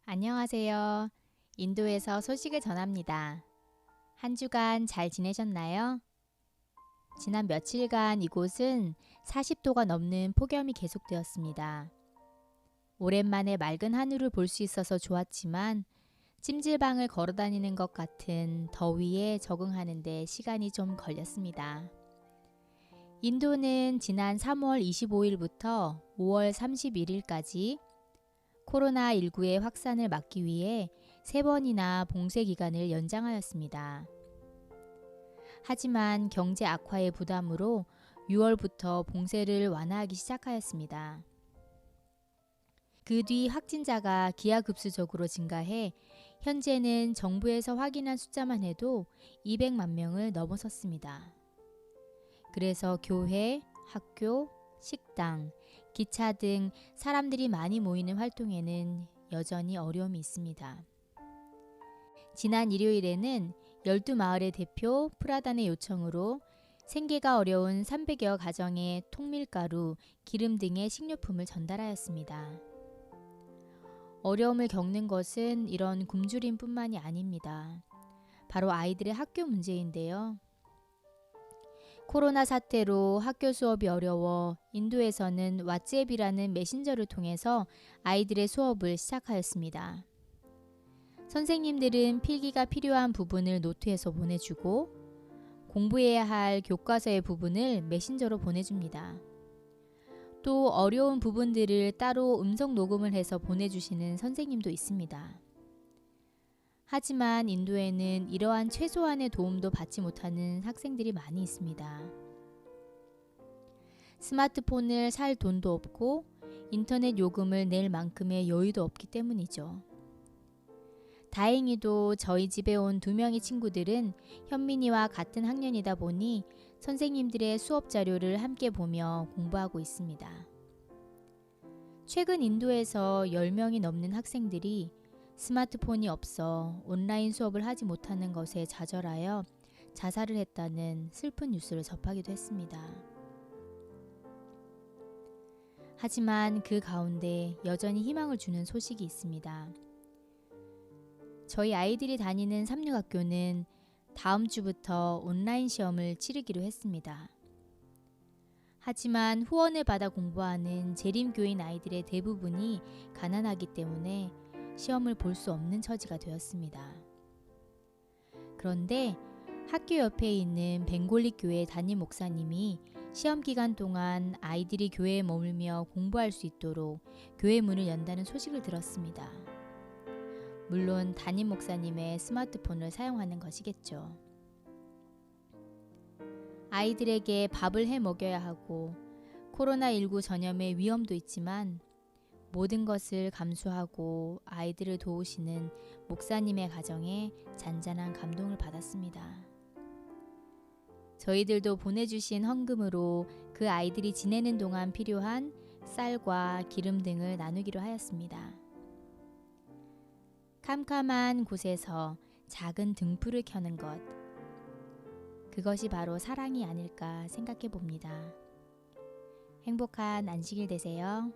안녕하세요. 인도에서 소식을 전합니다. 한 주간 잘 지내셨나요? 지난 며칠간 이곳은 40도가 넘는 폭염이 계속되었습니다. 오랜만에 맑은 하늘을 볼 수 있어서 좋았지만 찜질방을 걸어 다니는 것 같은 더위에 적응하는 데 시간이 좀 걸렸습니다. 인도는 지난 3월 25일부터 5월 31일까지 코로나19의 확산을 막기 위해 3번이나 봉쇄 기간을 연장하였습니다. 하지만 경제 악화의 부담으로 6월부터 봉쇄를 완화하기 시작하였습니다. 그 뒤 확진자가 기하급수적으로 증가해 현재는 정부에서 확인한 숫자만 해도 200만 명을 넘어섰습니다. 그래서 교회, 학교, 식당, 기차 등 사람들이 많이 모이는 활동에는 여전히 어려움이 있습니다. 지난 일요일에는 12마을의 대표 프라단의 요청으로 생계가 어려운 300여 가정에 통밀가루, 기름 등의 식료품을 전달하였습니다. 어려움을 겪는 것은 이런 굶주림뿐만이 아닙니다. 바로 아이들의 학교 문제인데요. 코로나 사태로 학교 수업이 어려워 인도에서는 왓츠앱이라는 메신저를 통해서 아이들의 수업을 시작하였습니다. 선생님들은 필기가 필요한 부분을 노트에서 보내주고 공부해야 할 교과서의 부분을 메신저로 보내줍니다. 또 어려운 부분들을 따로 음성 녹음을 해서 보내주시는 선생님도 있습니다. 하지만 인도에는 이러한 최소한의 도움도 받지 못하는 학생들이 많이 있습니다. 스마트폰을 살 돈도 없고 인터넷 요금을 낼 만큼의 여유도 없기 때문이죠. 다행히도 저희 집에 온 2명의 친구들은 현민이와 같은 학년이다 보니 선생님들의 수업 자료를 함께 보며 공부하고 있습니다. 최근 인도에서 10명이 넘는 학생들이 스마트폰이 없어 온라인 수업을 하지 못하는 것에 좌절하여 자살을 했다는 슬픈 뉴스를 접하기도 했습니다. 하지만 그 가운데 여전히 희망을 주는 소식이 있습니다. 저희 아이들이 다니는 삼육학교는 다음 주부터 온라인 시험을 치르기로 했습니다. 하지만 후원을 받아 공부하는 재림교인 아이들의 대부분이 가난하기 때문에 시험을 볼 수 없는 처지가 되었습니다. 그런데 학교 옆에 있는 벵골리 교회 담임 목사님이 시험 기간 동안 아이들이 교회에 머물며 공부할 수 있도록 교회 문을 연다는 소식을 들었습니다. 물론 담임 목사님의 스마트폰을 사용하는 것이겠죠. 아이들에게 밥을 해 먹여야 하고 코로나19 전염의 위험도 있지만 모든 것을 감수하고 아이들을 도우시는 목사님의 가정에 잔잔한 감동을 받았습니다. 저희들도 보내주신 헌금으로 그 아이들이 지내는 동안 필요한 쌀과 기름 등을 나누기로 하였습니다. 캄캄한 곳에서 작은 등불을 켜는 것, 그것이 바로 사랑이 아닐까 생각해 봅니다. 행복한 안식일 되세요.